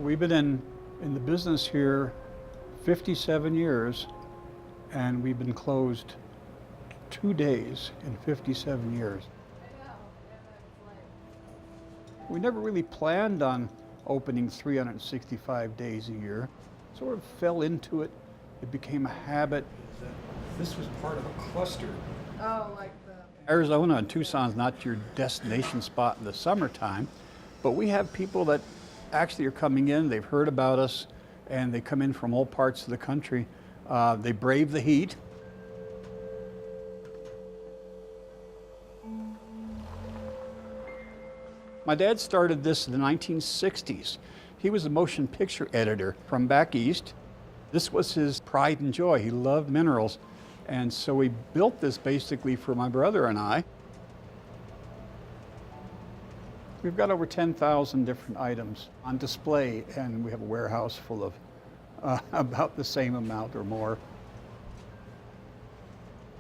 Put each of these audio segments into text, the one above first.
We've been in the business here 57 years, and we've been closed 2 days in 57 years. We never really planned on opening 365 days a year. Sort of fell into it. It became a habit. This was part of a cluster. Oh, like the... Arizona and Tucson is not your destination spot in the summertime, but we have people that actually are coming in, they've heard about us, and they come in from all parts of the country. They brave the heat. My dad started this in the 1960s. He was a motion picture editor from back east. This was his pride and joy. He loved minerals. And so he built this basically for my brother and I. We've got over 10,000 different items on display, and we have a warehouse full of about the same amount or more.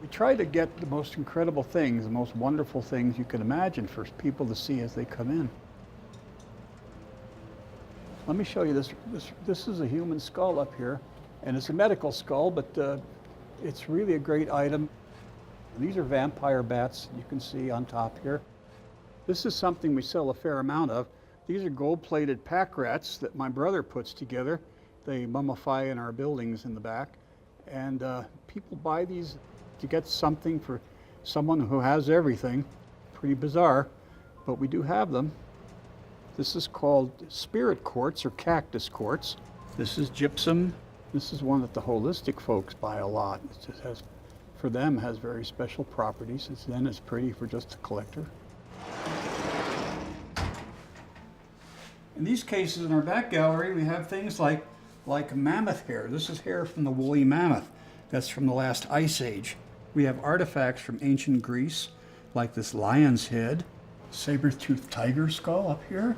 We try to get the most incredible things, the most wonderful things you can imagine for people to see as they come in. Let me show you this. This is a human skull up here, and it's a medical skull, but it's really a great item. These are vampire bats you can see on top here. This is something we sell a fair amount of. These are gold-plated pack rats that my brother puts together. They mummify in our buildings in the back, and people buy these to get something for someone who has everything. Pretty bizarre, but we do have them. This is called spirit quartz or cactus quartz. This is gypsum. This is one that the holistic folks buy a lot. It just has, for them, has very special properties. It's pretty for just a collector. In these cases in our back gallery, we have things like mammoth hair. This is hair from the woolly mammoth. That's from the last ice age. We have artifacts from ancient Greece, like this lion's head, saber-toothed tiger skull up here.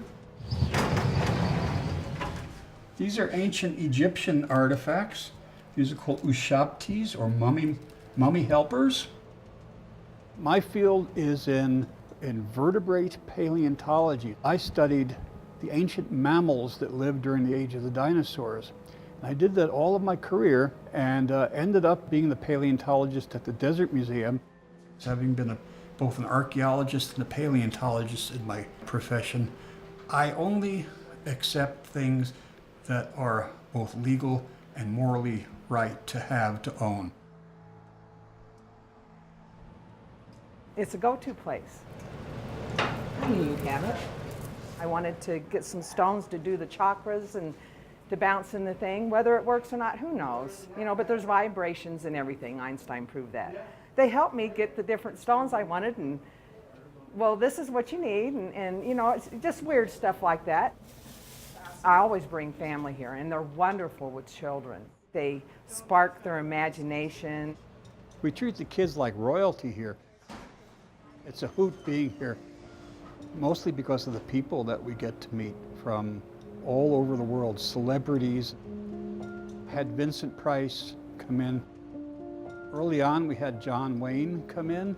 These are ancient Egyptian artifacts. These are called ushabtis, or mummy helpers. My field is in vertebrate paleontology. I studied the ancient mammals that lived during the age of the dinosaurs. I did that all of my career, and ended up being the paleontologist at the Desert Museum, having been both an archaeologist and a paleontologist in my profession. I only accept things that are both legal and morally right to have, to own. It's a go-to place. I knew you'd have it. I wanted to get some stones to do the chakras and to bounce in the thing. Whether it works or not, who knows? You know, but there's vibrations and everything. Einstein proved that. They helped me get the different stones I wanted, and well, this is what you need, and you know, it's just weird stuff like that. I always bring family here, and they're wonderful with children. They spark their imagination. We treat the kids like royalty here. It's a hoot being here, mostly because of the people that we get to meet from all over the world. Celebrities. Had Vincent Price come in. Early on, we had John Wayne come in.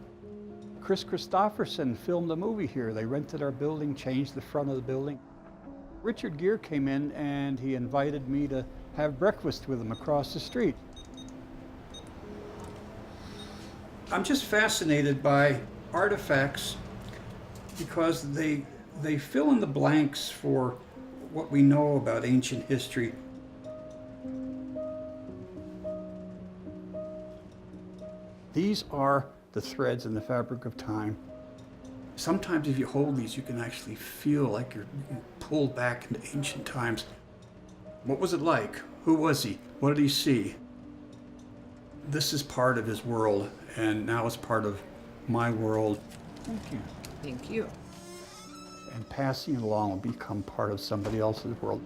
Chris Christopherson filmed a movie here. They rented our building, changed the front of the building. Richard Gere came in and he invited me to have breakfast with him across the street. I'm just fascinated by artifacts because they fill in the blanks for what we know about ancient history. These are the threads in the fabric of time. Sometimes if you hold these, you can actually feel like you're pulled back into ancient times. What was it like? Who was he? What did he see? This is part of his world, and now it's part of my world. Thank you. Thank you. And passing it along will become part of somebody else's world.